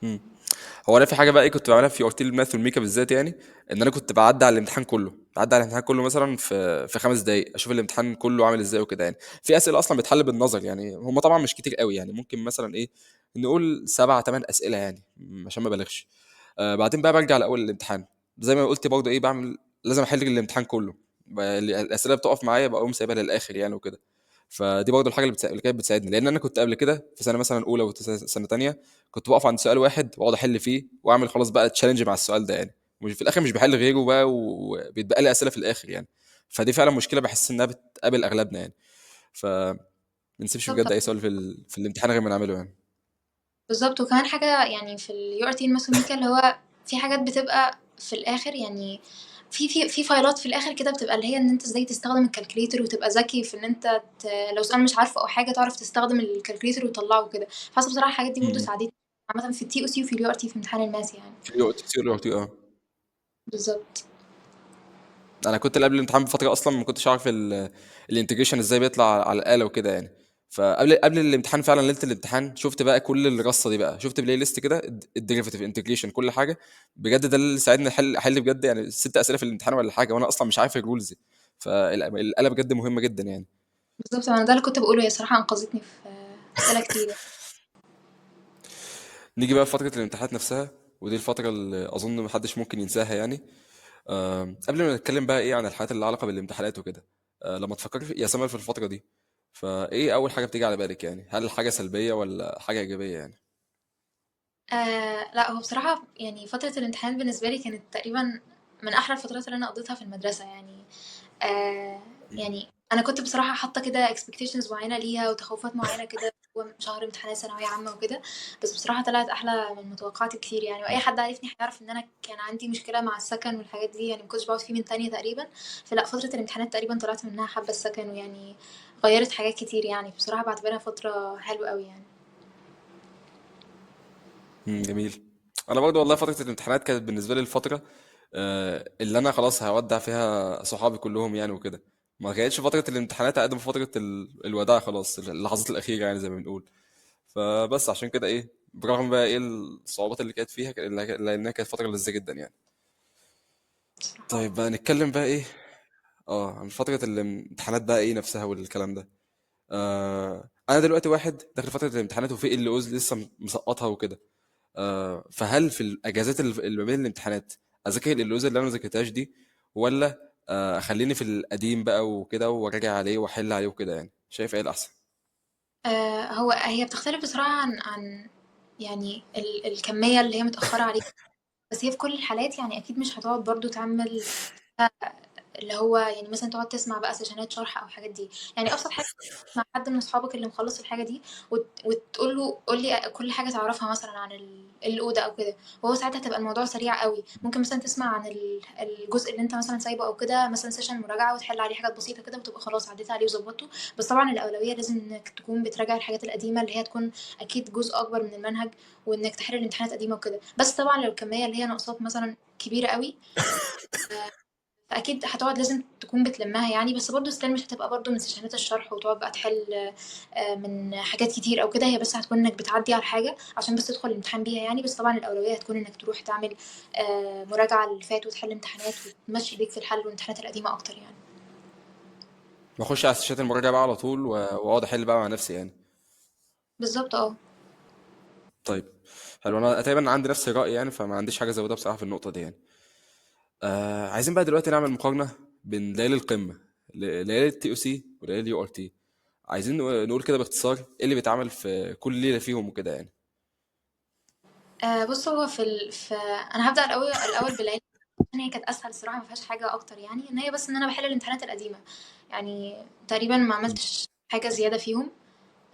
مم. هو انا في حاجه بقى ايه كنت بعملها في وقت الماث والميكا بالذات يعني، ان انا كنت بعدي على الامتحان كله، بعدي على الامتحان كله مثلا في 5 دقائق اشوف الامتحان كله عامل ازاي وكده يعني. في اسئله اصلا بتحل بالنظر يعني، هم طبعا مش كتير قوي يعني، ممكن مثلا ايه نقول 7 8 اسئله يعني، عشان ما بلغش. بعدين بقى برجع لاول الامتحان، زي ما قلت برضه ايه بعمل، لازم احل الامتحان كله. الاسئله بتقف معايا بقوم سايبها للاخر يعني وكده. فدي برضه الحاجه اللي كانت بتساعدني، لان انا كنت قبل كده في سنه مثلا اولى وسنه تانية كنت بقف عند سؤال واحد واقعد احل فيه واعمل خلاص بقى تشالنج مع السؤال ده يعني، وفي الاخر مش بحل غيره بقى وبيتبقى لي اسئله في الاخر يعني. فدي فعلا مشكله بحس انها بتقابل اغلبنا يعني. ف ما نسيبش بجد بالضبط. اي سؤال في الامتحان غير ما نعمله يعني. بالضبط، وكمان حاجة يعني في الURT الماسوميكا اللي هو في حاجات بتبقى في الآخر، يعني في فايلات في الآخر كده بتبقى اللي هي إن أنت إزاي تستخدم الcalculator وتبقى ذكي في إن أنت لو سؤال مش عارفه أو حاجة تعرف تستخدم الcalculator وتطلّعه وكده. فحاسة بصراحة الحاجات دي برضه امم ساعدتني عامةً في الTOC وفي الURT في امتحان الMath يعني. في اليو تي سي واليو تي اه. بالضبط. انا كنت قبل الامتحان بفتره اصلا ما كنتش عارف الانتجريشن ازاي بيطلع على الاله وكده يعني. فقبل الامتحان فعلا ليله الامتحان شفت بقى كل الرصه دي بقى، شفت بلاي ليست كده الديريفيتيف انتجريشن كل حاجه. بجد ده اللي ساعدني احل بجد يعني 6 اسئله في الامتحان ولا حاجه، وانا اصلا مش عارف الرولز. فالاله بجد مهمه جدا يعني. بالضبط، ما أنا ده اللي كنت باقوله، هي الصراحة أنقذتني في أسئلة كتير. نيجي بقى لفتره الامتحانات نفسها، ودي الفتره اللي اظن محدش ممكن ينساها يعني. قبل ما نتكلم بقى ايه عن الحاجات اللي علاقه بالامتحانات وكده، لما تفكري يا سمر في الفتره دي، فايه اول حاجه بتيجي على بالك يعني؟ هل حاجه سلبيه ولا حاجه ايجابيه يعني؟ لأ، هو بصراحة يعني فترة الامتحانات بالنسبة لي كانت تقريبًا من أحلى الفترات اللي أنا قضيتها في المدرسة يعني. آآ مم. يعني أنا كنت بصراحة حاطة كده expectations معيّنة ليها وتخوّفات معيّنة كده هو شهر امتحانات ثانوية عامة وكده، بس بصراحة طلعت أحلى من متوقعاتي بكتير يعني، وأي حد عارفني هيعرف إن أنا كان عندي مشكلة مع السكن والحاجات دي، يعني ما كنتش باقعد فيه من تانية تقريبًا. فلأ، فترة الامتحانات تقريبًا طلعت منها حابة السكن، ويعني غيّرت حاجات كتير يعني، بصراحة باعتبرها فترة حلوة أوي يعني. جميل. انا برضو والله فتره الامتحانات كانت بالنسبه لي الفتره اللي انا خلاص هودع فيها صحابي كلهم يعني وكده. ما كانتش فتره الامتحانات قد ما فتره الوداع، خلاص اللحظات الاخيره يعني زي ما بنقول. فبس عشان كده ايه، برغم بقى ايه الصعوبات اللي كانت فيها لانها كانت فتره لذيذه جدا يعني. بصراحة طيب بقى نتكلم بقى ايه عن فترة الامتحانات بقى ايه نفسها والكلام ده. انا دلوقتي واحد داخل فترة الامتحانات وفي اللي اوز لسه مسقطها وكده. فهل في الاجازات اللي ما بين الامتحانات اذاكر اللوز اللي انا ما ذاكرتهاش دي، ولا اخليني في القديم بقى وكده وراجع عليه واحل عليه وكده يعني؟ شايف ايه الاحسن؟ هي بتختلف بصراحة عن يعني الكمية اللي هي متأخرة عليك، بس هي في كل الحالات يعني أكيد مش هتقعد برضه تعمل اللي هو يعني مثلًا تقعد تسمع بقى سيشنات شرح أو الحاجات دي. يعني أبسط حاجة مع حد من أصحابك اللي مخلّص الحاجة دي وتقول له قُل لي كل حاجة تعرفها مثلًا عن الأوضة أو كده، وهو ساعتها هتبقى الموضوع سريع أوي. ممكن مثلًا تسمع عن الجزء اللي أنت مثلًا سايبه أو كده، مثلًا سيشن مراجعة وتحل عليه حاجات بسيطة كده وتبقى خلاص عدّيت عليه وضبّطته. بس طبعًا الأولوية لازم إنك تكون بتراجع الحاجات القديمة اللي هي تكون أكيد جزء أكبر من المنهج، وإنك تحل الامتحانات قديمة وكده. بس طبعًا لو الكمية اللي هي ناقصاك مثلًا كبيرة أوي، فأكيد هتقعد لازم تكون بتلمّها يعني، بس برضه still مش هتبقى برضه من سيشنات الشرح وتقعد بقى تحل من حاجات كتير أو كده. هي بس هتكون إنك بتعدّي على الحاجة عشان بس تدخل الامتحان بيها يعني. بس طبعًا الأولوية هتكون إنك تروح تعمل مراجعة للي فات وتحل امتحانات وتمشّي إيديك في الحل والامتحانات القديمة أكتر يعني. واخش على سيشات المراجعة بقى على طول واقعد احل بقى مع نفسي يعني. بالضبط آه. طيب حلو، انا تقريبا عندي نفس الرأي يعني، فما عنديش حاجة ازودها بصراحة في النقطة دي يعني. عايزين بقى دلوقتي نعمل مقارنة بين ليالي القمة، ليالي التي او سي وليالي اليو ار تي. عايزين نقول كده باختصار ايه اللي بيتعمل في كل ليلة فيهم وكده يعني. بُص، هو أنا هابدأ الأول بالعلم عشان هي كانت أسهل الصراحة، ما فيهاش حاجة أكتر يعني، إن هي بس إن أنا باحل الامتحانات القديمة. يعني تقريبًا ما عملتش حاجة زيادة فيهم.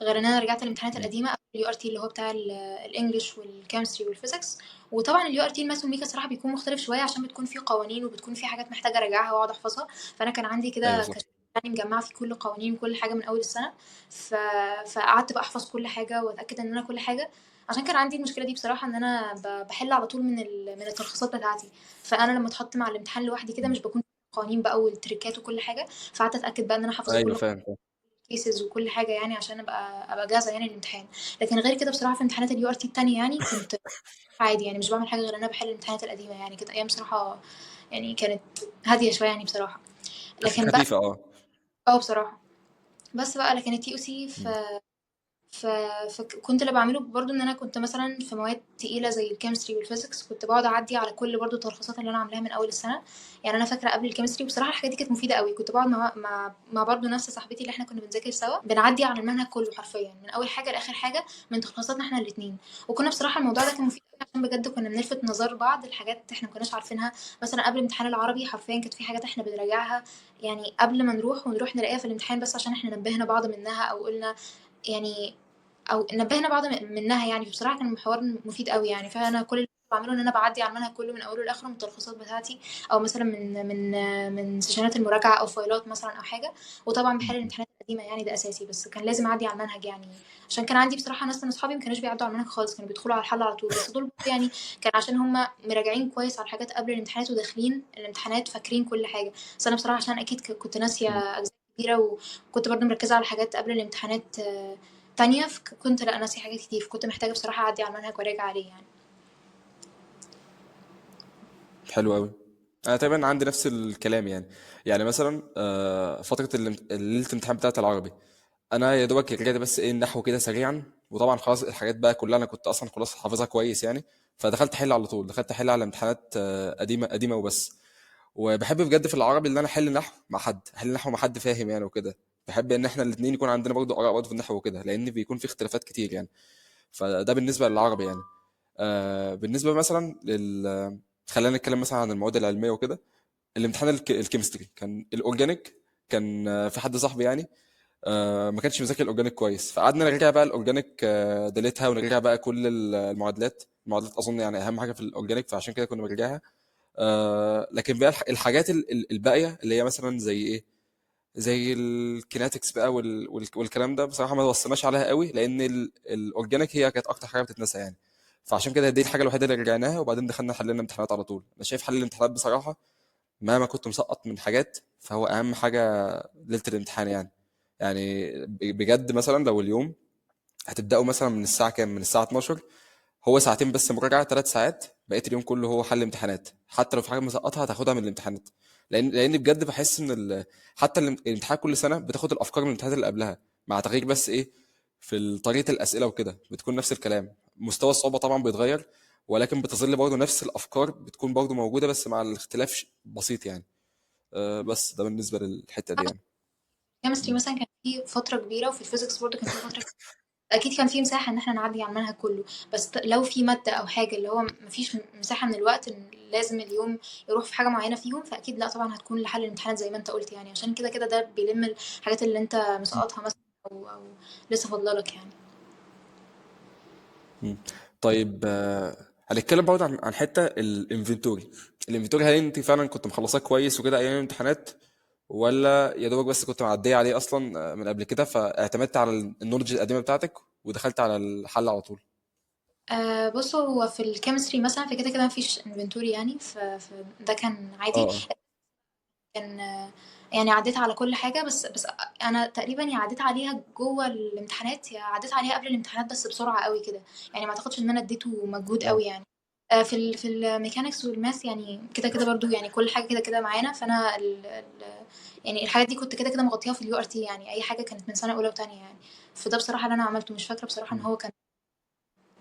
غير ان انا رجعت الامتحانات مم. القديمه اليو ار تي اللي هو بتاع الانجليش والكيمستري والفيزيكس. وطبعا اليو ار تي الماث والميكا صراحه بيكون مختلف شويه عشان بتكون فيه قوانين وبتكون فيه حاجات محتاجه اراجعها واقعد احفظها. فانا كان عندي ايوه كده صح. كشكول يعني مجمعه فيه كل قوانين وكل حاجه من اول السنه. ف... فقعدت بقى احفظ كل حاجه واتاكد ان انا كل حاجه، عشان كان عندي المشكله دي بصراحه ان انا بحل على طول من التلخيصات بتاعتي. فانا لما اتحط مع الامتحان لوحدي كده مش بكون قوانين بقى والتريكات وكل حاجه. فقعدت اتاكد بقى ان انا حافظه ايوه كل فاهم. cases وكل حاجة يعني عشان أبقى جاهزة يعني للامتحان. لكن غير كده بصراحة في امتحانات اليو ار تي التانية يعني كنت عادي يعني مش بعمل حاجة غير إن أنا بحل الامتحانات القديمة يعني. كانت أيام بصراحة يعني كانت هادية شوية يعني بصراحة. كانت لكن بقى خفيفة اه. بصراحة بس بقى لكن التي او سي مم. ف... فكنت اللي بعمله برضو ان انا كنت مثلا في مواد تقيله زي الكيمستري والفيزيكس كنت بقعد اعدي على كل برضو التلخيصات اللي انا عاملاها من اول السنه. يعني انا فاكره قبل الكيمستري بصراحه الحاجات دي كانت مفيده قوي. كنت بقعد مع برضو نفس صاحبتي اللي احنا كنا بنذاكر سوا بنعدي على المنهج كله حرفيا من اول حاجه لاخر حاجه من تلخيصاتنا احنا الاثنين. وكنا بصراحه الموضوع ده كان مفيد عشان بجد كنا بنلفت نظر بعض لحاجات احنا ما كناش عارفينها. مثلا قبل امتحان العربي حرفيا كانت في حاجات احنا بنراجعها يعني قبل ما نروح، ونروح نلاقيها في الامتحان بس عشان احنا نبهنا بعض منها او قلنا يعني، او نبهنا بعض منها يعني. بصراحه كان الحوار مفيد قوي يعني. فانا كل اللي بعمله ان انا بعدي على المنهج كله من اوله لاخره، من التلخيصات بتاعتي او مثلا من سيشنات المراجعه او فايلات مثلا او حاجه. وطبعا بحل الامتحانات القديمه يعني، ده اساسي، بس كان لازم اعدي على المنهج يعني. عشان كان عندي بصراحه ناس من اصحابي ما كانوش بيعدوا على المنهج خالص، كانوا بيدخلوا على الحل على طول. بس دول يعني كان عشان هم مراجعين كويس على حاجات قبل الامتحانات وداخلين الامتحانات فاكرين كل حاجه. بس انا بصراحه عشان اكيد كنت ناسيه اجزاء كبيره، وكنت برضو مركزه على حاجات قبل الامتحانات تانية، كنت لا ناسي حاجات كتير، فكنت محتاجة بصراحة أعدي على المنهج وأراجع عليه يعني. حلو قوي. انا تقريبا عندي نفس الكلام يعني. يعني مثلا فتره ليله الامتحان بتاعه العربي، انا يا دوبك رجعت بس ايه النحو كده سريعا، وطبعا خلاص الحاجات بقى كلها انا كنت اصلا خلاص حافظها كويس يعني. فدخلت احل على طول، دخلت احل على امتحانات قديمه قديمه وبس. وبحب بجد في العربي ان انا احل نحو مع حد، احل نحو مع حد فاهم يعني وكده. بحب ان احنا الاثنين يكون عندنا برضه اراء برضه في النحو وكده، لان بيكون في اختلافات كتير يعني. فده بالنسبه للعربي يعني. بالنسبه مثلا خلينا نتكلم مثلا عن المواد العلميه وكده. الامتحان الكيمستري كان الاورجانيك. كان في حد صاحبي يعني ما كانش مذاكر الاورجانيك كويس، فقعدنا نراجع بقى الاورجانيك دليلتها، ونراجع بقى كل المعادلات اظن يعني اهم حاجه في الاورجانيك، فعشان كده كنا بنراجعها. لكن بقى الحاجات الباقيه اللي هي مثلا زي ايه، زي الكيناتكس بقى والكلام ده، بصراحه ما وصلناش عليها قوي، لان الاورجانيك هي كانت اكتر حاجه بتتنسى يعني. فعشان كده دي الحاجه الوحيده اللي رجعناها، وبعدين دخلنا حلينا امتحانات على طول. انا شايف حل الامتحانات بصراحه مهما كنت مسقط من حاجات، فهو اهم حاجه ليله الامتحان يعني. يعني بجد مثلا لو اليوم هتبداوا مثلا من الساعه كام، من الساعه 12، هو ساعتين بس مراجعه، 3 ساعات بقيه اليوم كله هو حل امتحانات. حتى لو في حاجه مسقطها هتاخدها من الامتحانات. لان بجد بحس ان حتى الامتحان كل سنه بتاخد الافكار من الامتحانات اللي قبلها، مع تغيير بس ايه في طريقه الاسئله وكده، بتكون نفس الكلام. مستوى الصعوبه طبعا بيتغير، ولكن بتظل برضه نفس الافكار بتكون برضه موجوده، بس مع الاختلاف بسيط يعني. بس ده بالنسبه للحته دي يعني. الكيمستري مم. مثلا كان في فترة كبيرة، وفي الفيزيكس برضه كان في فترة. أكيد كان في مساحة إن احنا نعدي على المنهج كله. بس لو في مادة أو حاجة اللي هو مفيش مساحة من الوقت إن لازم اليوم يروح في حاجة معينة فيهم، فأكيد لا طبعا هتكون لحل الامتحانات زي ما أنت قلت يعني. عشان كده كده ده بيلم الحاجات اللي أنت مسقطها مثلا، أو لسه فاضلالك يعني. مم. طيب هنتكلم برضه عن حته الانفنتوري. الانفنتوري، هل انت فعلا كنت مخلصاه كويس وكده ايام الامتحانات، ولا يا دوبك بس كنت معديه عليه اصلا من قبل كده، فاعتمدت على النولج القديمه بتاعتك ودخلت على الحل على طول؟ بص، هو في الكيمستري مثلا فكده كده مفيش انفنتوري يعني، فده كان اه عادي. اه. كان يعني عديت على كل حاجة، بس أنا تقريبا يا عديت عليها جوه الامتحانات يا عديت عليها قبل الامتحانات، بس بسرعة قوي كده يعني. ما أعتقدش إن أنا اديته مجهود اه. قوي يعني. في الميكانيكس والماث يعني كده كده برضو يعني كل حاجة كده كده معانا. فأنا يعني الحاجات دي كنت كده كده مغطيها في اليو ار تي يعني. أي حاجة كانت من سنة أولى وتانية يعني. فده بصراحة اللي أنا عملته. مش فاكرة بصراحة إن مم. هو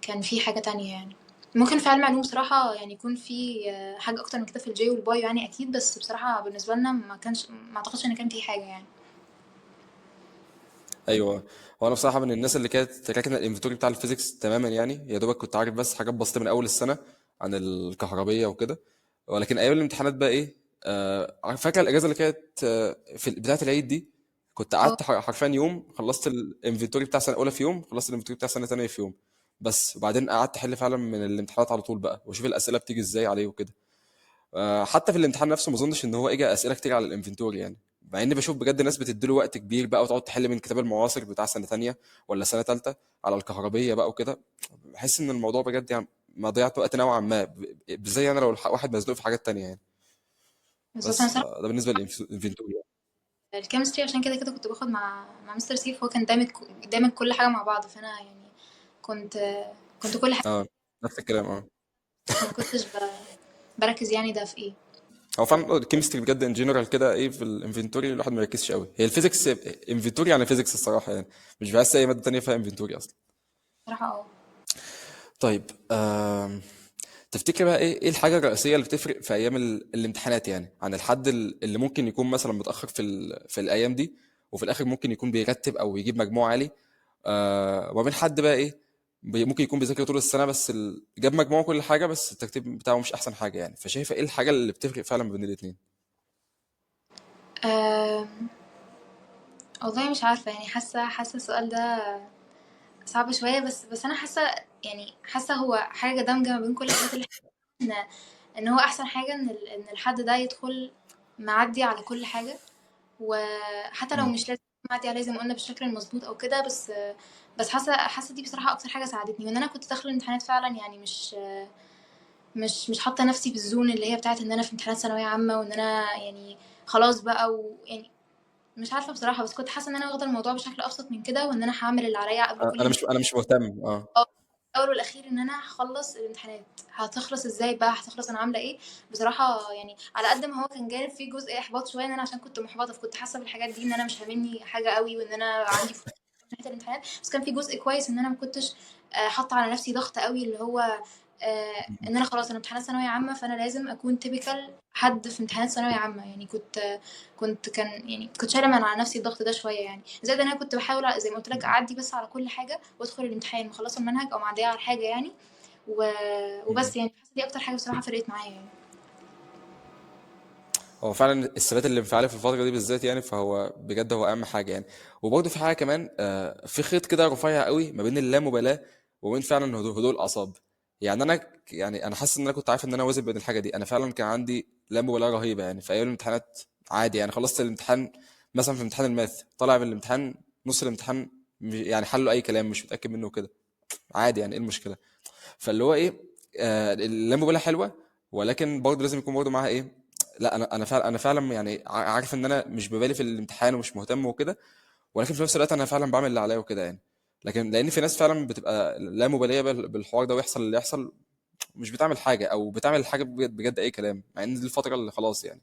كان في حاجة تانية يعني. ممكن في علم علوم بصراحة يعني يكون في حاجة أكتر من كده في الجي والبايو يعني أكيد. بس بصراحة بالنسبة لنا ما أعتقدش إن كان في حاجة يعني. ايوه. هو انا بصراحه من الناس اللي كانت راكنه الانفنتوري بتاع الفيزيكس تماما يعني، يا دوبك كنت عارف بس حاجات بسيطه من اول السنه عن الكهربيه وكده. ولكن ايام الامتحانات بقى ايه، فاكر الاجازه اللي كانت في بتاعه العيد دي، كنت اه، قعدت حرفيا يوم خلصت الانفنتوري بتاع سنه اولى في يوم، خلصت الانفنتوري بتاع سنه ثانيه في يوم بس. وبعدين قعدت احل فعلا من الامتحانات على طول بقى، واشوف الاسئله بتيجي ازاي عليه وكده. حتى في الامتحان نفسه ما اظنش ان هو اجى اسئله كتير على الانفنتوري يعني، مع اني بشوف بجد ناس بتديله وقت كبير بقى، وتقعد تحل من كتاب المعاصر بتاع سنه تانية ولا سنه تالتة على الكهربيه بقى وكده. بحس ان الموضوع بجد يعني ما ضيعت وقت نوعا ما، بالذات انا لو واحد مزنوق في حاجات تانية يعني. بالظبط. أنا بس صراحة فده بالنسبه للانفنتوري يعني. الكيمستري عشان كده كده كنت باخد مع مستر سيف. هو كان دايما كل حاجة مع بعض. فأنا يعني كنت كنت كل حاجة. اه، نفس الكلام اه. ما كنتش بركز يعني ده في ايه. هو فعلا الكيمستري بجد ان جنرال كده ايه، في الانفنتوري الواحد ما يركزش قوي. هي الفيزيكس انفنتوري يعني فيزيكس الصراحه يعني، مش بحس اي ماده تانية فيها انفنتوري اصلا. بصراحة اه. طيب تفتكر بقى ايه الحاجه الرئيسيه اللي بتفرق في ايام الامتحانات يعني، عن الحد اللي ممكن يكون مثلا متاخر في الايام دي، وفي الاخر ممكن يكون بيرتب او يجيب مجموع عالي، وما بين حد بقى ايه ممكن يكون بيذاكر طول السنه بس جاب مجموع كل حاجه، بس الترتيب بتاعه مش احسن حاجه يعني. فشايفه ايه الحاجه اللي بتفرق فعلا بين الاثنين؟ آمم، والله مش عارفة يعني حاسة السؤال ده صعب شوية، بس أنا حاسة يعني حاسة هو حاجة دامجة ما بين كل الحاجات اللي إن إن هو أحسن حاجة إن الحد ده يدخل معدّي على كل حاجة، وحتى لو مم. مش لازم معدّي عليها زي ما قُلنا بالشكل المضبوط أو كده، بس حاسة دي بصراحة أكتر حاجة ساعدتني، وإن أنا كنت داخلة الامتحانات فعلًا يعني مش حاطة نفسي في الzone اللي هي بتاعة إن أنا في امتحانات ثانوية عامة وإن أنا يعني خلاص بقى ويعني مش عارفة بصراحة، بس كنت حاسة إن أنا واخدة الموضوع بشكل أبسط من كده، وإن أنا هاعمل اللي عليَّ قبل كل انا مش مهتم. اه. آه، الأول والأخير إن أنا هاخلّص الامتحانات، هتخلص إزاي بقى، هتخلص أنا عاملة إيه، بصراحة يعني على قد ما هو كان جانب فيه جزء إحباط شوية إن أنا عشان كنت مُحبطة، فكنت حاسة بالحاجات دي إن أنا مش هاممني حاجة أوي، وإن أنا عندي من ناحية الامتحانات، بس كان في جزء كويس إن أنا ما كنتش حاطة على نفسي ضغط أوي، اللي هو مم. إن أنا خلاص أنا امتحانات ثانوية عامة، فأنا لازم أكون typical حد في امتحانات ثانوية عامة، يعني كنت شايلة من على نفسي الضغط ده شوية يعني، زائد إن أنا كنت باحاول زي ما قُلت لك أعدّي بس على كل حاجة وأدخل الامتحان مخلّصة المنهج أو معديّة على حاجة يعني، و مم. وبس يعني حاسة دي أكتر حاجة بصراحة فرقت معايا يعني. هو فعلا الثبات الانفعالي في الفتره دي بالذات يعني، فهو بجد هو اهم حاجه يعني. وبرضه في حاجه كمان، في خيط كده رفيع قوي ما بين اللامبالاه وبين فعلا هدوء الاعصاب. يعني انا حاسس ان انا كنت عارف ان انا وازن بين الحاجه دي. انا فعلا كان عندي لا مبالاه رهيبه يعني في ايام الامتحانات. عادي يعني، خلصت الامتحان مثلا في امتحان الماث، طالع من الامتحان نص الامتحان يعني حله اي كلام، مش متاكد منه كده. عادي يعني، ايه المشكله؟ فاللي هو ايه، اللامبالاه حلوه، ولكن برضه لازم يكون برضه معاها ايه. لا، انا فعلا يعني عارف ان انا مش ببالي في الامتحان ومش مهتم وكده، ولكن في نفس الوقت انا فعلا بعمل اللي عليا وكده يعني. لكن لان في ناس فعلا بتبقى لا مباليه بالحوار ده، ويحصل اللي يحصل، مش بتعمل حاجه، او بتعمل حاجه بجد بجد اي كلام، مع ان دي الفتره اللي خلاص يعني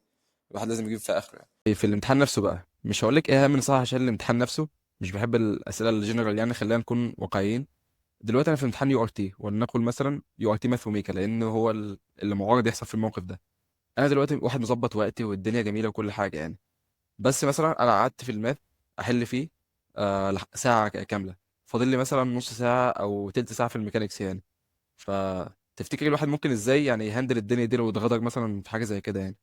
الواحد لازم يجيب فيها اخره يعني. في الامتحان نفسه بقى مش هقول لك ايه اهم نصيحه عشان الامتحان نفسه، مش بحب الاسئله الجنرال يعني، خلينا نكون واقعيين. دلوقتي انا في امتحان يو ار تي، ولنقل مثلا يو ار تي ماث وميكا، لان هو اللي معرض يحصل في الموقف ده. انا دلوقتي واحد مظبط وقتي والدنيا جميله وكل حاجه يعني، بس مثلا انا قعدت في الماث احل فيه ساعه كامله، فاضل لي مثلا نص ساعه او تلت ساعه في الميكانيكس يعني. فتفتكر الواحد ممكن ازاي يعني يهندل الدنيا دي لو اتغدر مثلا في حاجه زي كده يعني؟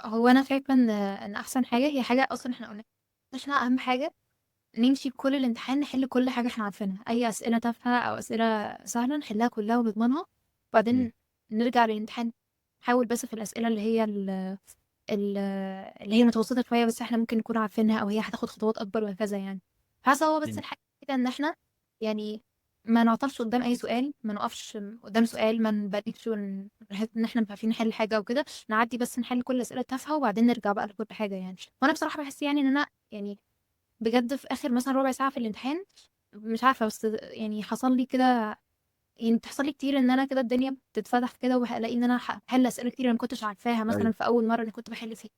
هو أنا شايفة إن أحسن حاجة هي حاجة أصلًا إحنا قُلناها، إحنا أهم حاجة نمشي بكل الامتحان نحل كل حاجة إحنا عارفينها، أي أسئلة تافهة أو أسئلة سهلة نحلها كلها ونضمنها، مم. وبعدين نرجع للامتحان نحاول بس في الأسئلة ال اللي هي متوسطة شوية بس إحنا ممكن نكون عارفينها أو هي هتاخد خطوات أكبر وهكذا يعني. حاسة هو بس مم. الحاجة الوحيدة إن إحنا يعني ما نعطلش قدام أي سؤال، ما نقفش قدام سؤال ما نبالغش نحس إن إحنا مش عارفين نحل حاجة أو كده، نعدي بس نحل كل الأسئلة التافهة وبعدين نرجع بقى لكل حاجة يعني. وأنا بصراحة باحس يعني إن أنا يعني بجد في آخر مثلًا ربع ساعة في الامتحان مش عارفة بس يعني حصل لي كده يعني بتحصل لي كتير إن أنا كده الدنيا بتتفتح كده وألاقي إن أنا باحل أسئلة كتير أنا ما كنتش عارفاها مثلًا ايوه. في أول مرة أنا كنت باحل فيها.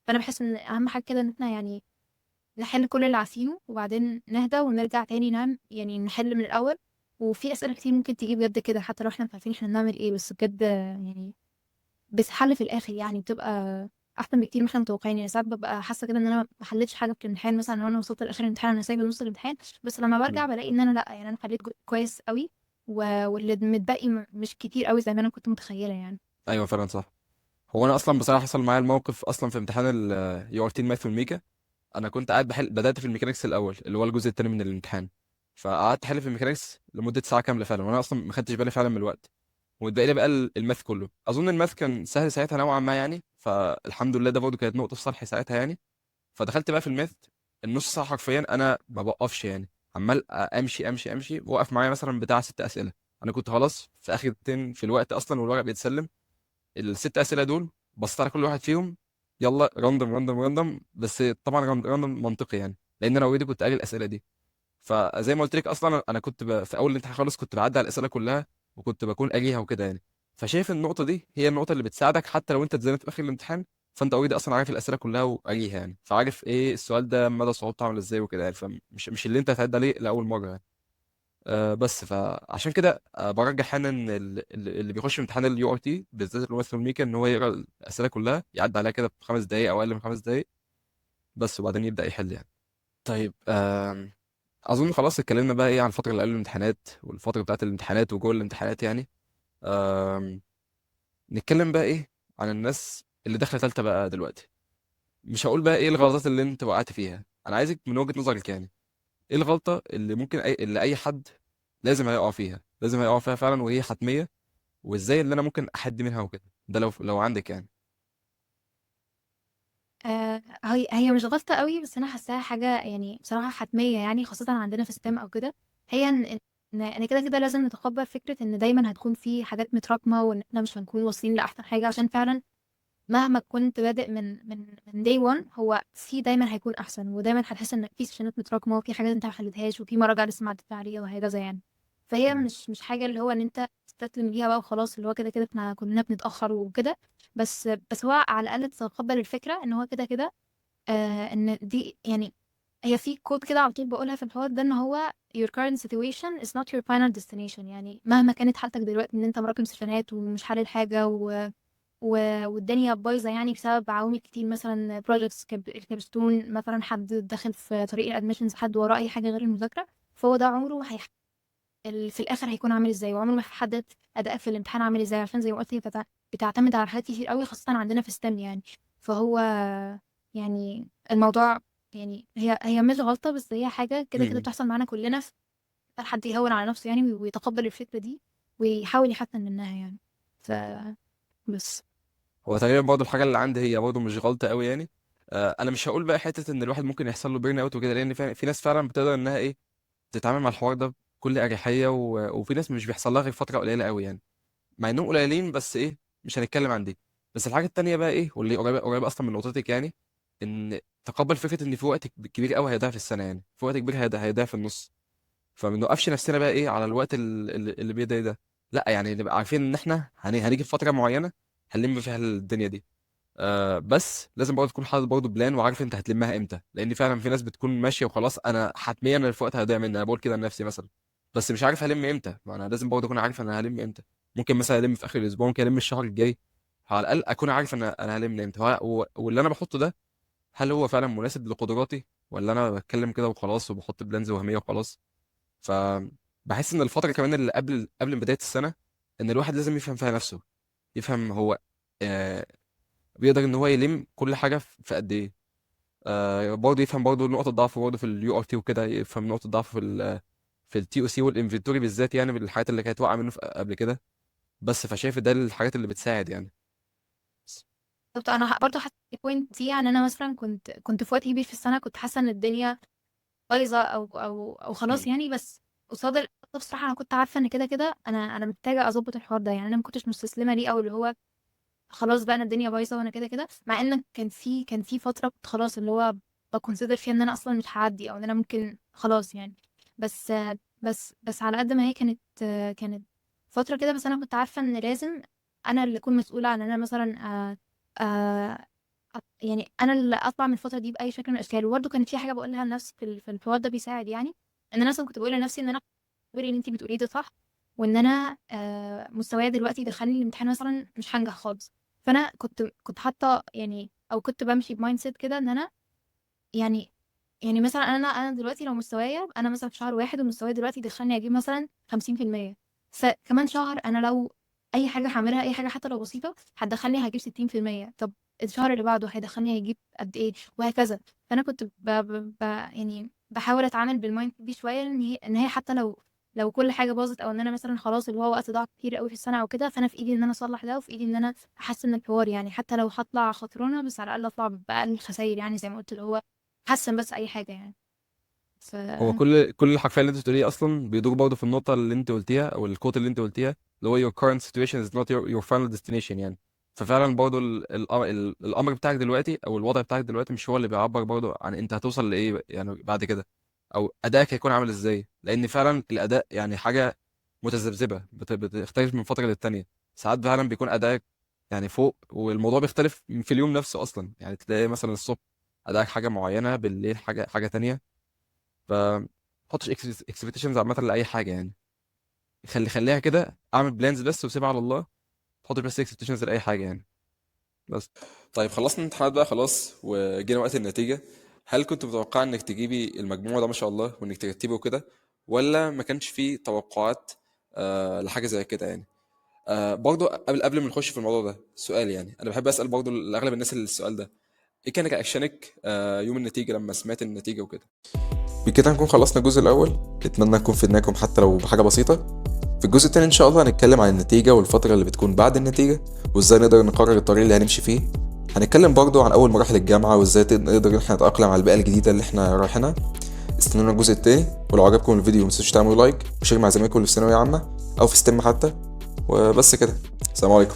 فأنا باحس إن أهم حاجة كده إن إحنا يعني نحل كل اللي عارفينه وبعدين نهدى ونرجع تاني يعني نحل من الأول. وفي أسئلة كتير ممكن تيجي بجد كده حتى لو إحنا مش عارفين إحنا بنعمل إيه، بس بجد يعني بتتحل في الآخر يعني بتبقى أحسن بكتير ما إحنا متوقعين. يعني ساعات بابقى حاسة كده إن أنا ما حليتش حاجة في الامتحان مثلًا لو أنا وصلت لآخر الامتحان أنا سايبة نُص الامتحان، بس لمّا مم. بارجع بالاقي إن أنا لأ، يعني أنا حليت كويس أوي واللي متبقي مش كتير أوي زي ما أنا كنت متخيلة يعني. ايوه فعلا صح. هو انا اصلا بصراحه حصل معايا الموقف اصلا في امتحان اليو ار تي ماث والميكا. انا كنت قاعد بدات في الميكانيكس الاول اللي هو الجزء الثاني من الامتحان، فقعدت احل في الميكانيكس لمده ساعه كامله فعلا، وانا اصلا ما خدتش بالي فعلا من الوقت. واتبقى لي بقى الماث كله. اظن الماث كان سهل ساعتها نوعا ما يعني، فالحمد لله ده برضه كانت نقطه في صالحي ساعتها يعني. فدخلت بقى في الماث، النص ساعه حرفيا انا ما بوقفش يعني، عمال امشي امشي امشي، وقف معايا مثلا بتاع ست اسئله. انا كنت خلاص في اخر دقيقتين في الوقت اصلا والورق بيتسلم. الست اسئله دول بصيت على كل واحد فيهم، يلا راندوم راندوم راندوم، بس طبعا راندوم منطقي يعني، لان انا اوريدي كنت قاري الاسئله دي. فزي ما قلت لك اصلا انا كنت في اول الامتحان خالص كنت بعدي على الاسئله كلها، وكنت بكون قاريها وكده يعني. فشايف النقطه دي هي النقطه اللي بتساعدك حتى لو انت اتزنقت في اخر الامتحان، فانت اوريدي اصلا عارف الاسئله كلها وقاريها يعني، فعارف ايه السؤال ده مدى صعوبته عامله ازاي وكده يعني، فمش اللي انت هتعد عليه لاول مره يعني. بس فعشان كده برجح احيانا ان اللي بيخش امتحان اليو ار تي بالذات اللي هو ميكا ان هو يقرا الاسئله كلها، يعدي عليها كده في 5 دقائق او اقل من 5 دقائق، بس وبعدين يبدا يحل يعني. طيب، اظن خلاص اتكلمنا بقى ايه عن الفتره اللي قبل الامتحانات والفتره بتاعت الامتحانات وجوه الامتحانات يعني. أم... نتكلم بقى ايه عن الناس اللي داخله ثالثه بقى دلوقتي. مش هقول بقى ايه الغلطات اللي انت وقعت فيها، انا عايزك من وجهه نظرك يعني ايه الغلطه اللي ممكن اللي اي حد لازم هيقع فيها، لازم هيقع فيها فعلا وهي حتميه، وازاي اللي انا ممكن احد منها وكده، ده لو عندك يعني. هي مش غلطة قوي، بس أنا حاساها حاجة يعني بصراحة حتمية، يعني خاصة عندنا في ستيم أو كده. هي إن كده كده لازم نتقبل فكرة إن دايما هتكون في حاجات متراكمة، وإن إحنا مش هنكون واصلين لأحسن حاجة، عشان فعلا مهما كنت بادئ من day one، هو في دايما هيكون أحسن، ودايما هتحس إن في سيشنات متراكمة، وفي حاجات أنت محلتهاش، وفي مراجع لسه ما عدتش عليها، وهكذا يعني. فهي مم. مش حاجة اللي هو إن أنت تستسلم ليها بقى وخلاص، اللي هو كده كده إحنا كلنا بنتأخر وكده. بس هو على الأقل تتقبل الفكرة إن هو كده كده، ان دي يعني هي في كود كده على طول بقولها في الحوار ده، ان هو your current situation is not your final destination. يعني مهما كانت حالتك دلوقتي ان انت مراكم سيشنات ومش حالل حاجة والدنيا بايظة، يعني بسبب عوامل كتير، مثلا projects الكابستون، مثلا حد داخل في طريق الادميشنز، حد وراه اي حاجة غير المذاكرة، فهو ده عمره في الاخر هيكون عامل ازاي، وعمره ما هيحدد اداء في الامتحان عامل ازاي، عشان زي ما قلت هي بتعتمد على حاجات كتير قوي، خاصة عندنا في ستيم يعني. فهو يعني الموضوع، يعني هي مش غلطة، بس هي حاجة كده كده مم. بتحصل معانا كلنا، حد يهون على نفسه يعني، ويتقبل الفكرة دي، ويحاول يحسن منها يعني. ف بس هو تقريبا برضه الحاجه اللي عندي هي برضه مش غلطه قوي يعني. انا مش هقول بقى حته ان الواحد ممكن يحصل له بيرن اوت وكده، لان في ناس فعلا بتقدر انها ايه تتعامل مع الحوار ده بكل اريحيه، وفي ناس مش بيحصل لها غير فتره قليله قوي يعني، مع انهم قليلين، بس ايه مش هنتكلم عن دي. بس الحاجه التانيه بقى ايه، واللي قريبه اصلا من نقطتك يعني، ان تقبل فكره ان في وقت كبير قوي هيضيع في السنه، يعني في وقت كبير هيضيع في النص. فما نوقفش نفسنا بقى ايه على الوقت اللي بيضيع ده. لا يعني نبقى عارفين ان احنا هنيجي في فتره معينه هنلم فيها الدنيا دي. بس لازم برضه تكون حاطط برضه بلان وعارف انت هتلمها امتى، لان فعلا في ناس بتكون ماشيه وخلاص، انا حتميا أنا في وقت هيضيع مني، انا بقول كده لنفسي مثلا، بس مش عارف هلم امتى. ما انا لازم برضه اكون عارف انا هلم امتى. ممكن مثلا الم في اخر الاسبوع، ممكن الم الشهر الجاي، على الاقل اكون عارف انا هلم امتى. واللي انا بحطه ده هل هو فعلا مناسب لقدراتي، ولا انا بتكلم كده وخلاص وبحط بلانز وهميه وخلاص. فبحس ان الفتره كمان اللي قبل بدايه السنه، ان الواحد لازم يفهم فيها نفسه، يفهم هو آه، بيقدر ان هو يلم كل حاجه في قد ايه. برضه يفهم برضه نقط الضعف برضه في اليو ار تي وكده، يفهم نقط الضعف في التي او سي والانفنتوري بالذات، يعني من الحاجات اللي كانت واقعه منه قبل كده. بس فشايف ده الحاجات اللي بتساعد يعني. طب انا برضه حاسه البوينت دي، يعني انا مثلا كنت في وقت كبير في السنه كنت حاسه ان الدنيا بايظه او خلاص مم. يعني. بس قصاد بصراحه انا كنت عارفه ان كده كده انا محتاجه اظبط الحوار ده، يعني انا ما كنتش مستسلمه ليه، او اللي هو خلاص بقى انا الدنيا بايظه وانا كده كده، مع ان كان في فتره كنت خلاص اللي هو بكونسيدر فيها ان انا اصلا مش هعدي، او ان انا ممكن خلاص يعني. بس بس على قد ما هي كانت فتره كده، بس انا كنت عارفه ان لازم انا اللي اكون مسؤوله عن ان انا مثلا آه يعني انا اللي اطلع من الفتره دي باي شكل من الاشكال. وبرده كانت في حاجه بقولها لنفسي في الحوار ده بيساعد يعني، ان انا مثلا كنت بقول لنفسي ان انا اللي انت بتقوليه ده صح، وان انا مستواي دلوقتي دخلني الامتحان مثلا مش هنجح خالص. فانا كنت حاطه يعني، او كنت بمشي بمايند سيت كده، ان انا يعني مثلا انا دلوقتي لو مستوايا، انا مثلا في شهر واحد ومستواي دلوقتي دخلني اجيب مثلا 50%، فكمان شهر انا لو اي حاجه هعملها، اي حاجه حتى لو بسيطه، هتدخلني هجيب 60%. طب الشهر اللي بعده هيدخلني هيجيب قد ايه، وهكذا. فانا كنت يعني بحاول اتعامل بالمايند دي شويه، ان هي حتى لو كل حاجه باظت، او ان انا مثلا خلاص اللي هو وقت ضاع كتير قوي في السنه او كده، فانا في ايدي ان انا اصلح ده، وفي ايدي ان انا احسن الحوار يعني. حتى لو هطلع خسرانه، بس على الاقل اطلع باقل الخسائر، يعني زي ما قلت اللي هو حسن بس اي حاجه يعني. ف هو كل الحرفيه اللي انت بتقوليه اصلا بيدور برضه في النقطه اللي انت قلتيها او الكوت اللي انت قلتيها، اللي هو your current situation is not your final destination يعني. ففعلا برضه الامر بتاعك دلوقتي او الوضع بتاعك دلوقتي مش هو اللي بيعبر برضه عن انت هتوصل لايه يعني بعد كده، او ادائك هيكون عامل ازاي، لان فعلا الاداء يعني حاجه متذبذبه، بتختلف من فتره للتانيه. ساعات فعلا بيكون ادائك يعني فوق، والموضوع بيختلف في اليوم نفسه اصلا، يعني تلاقي مثلا الصبح ادائك حاجه معينه، بالليل حاجه تانية. ف ما تحطش اكسبكتيشنز عامه لاي حاجه يعني، خليها كده، اعمل بلانز بس وسيبها على الله، تحط بس اكسبكتيشنز لاي حاجه يعني. بس طيب خلصنا الامتحانات بقى خلاص، وجينا وقت النتيجه. هل كنت متوقع انك تجيبي المجموع ده ما شاء الله وانك ترتبي وكده، ولا ما كانش فيه توقعات لحاجه زي كده يعني؟ برضو قبل ما نخش في الموضوع ده سؤال، يعني انا بحب اسال برضو لاغلب الناس اللي السؤال ده: ايه كان رياكشنك يوم النتيجه لما سمعت النتيجه وكده؟ بكده نكون خلصنا الجزء الاول، اتمنى نكون فدناكم حتى لو بحاجه بسيطه. في الجزء التاني ان شاء الله هنتكلم عن النتيجه والفتره اللي بتكون بعد النتيجه، وازاي نقدر نقرر الطريق اللي هنمشي فيه. هنتكلم برضو عن اول مراحل الجامعه وازاي نقدر ان احنا نتاقلم على البيئه الجديده اللي احنا رايحينها. استنونا الجزء التاني، ولو عجبكم الفيديو متنسوش تعملوا لايك وشير مع زمايلكم اللي في ثانويه عامه او في ستيم حتى. وبس كده، السلام عليكم.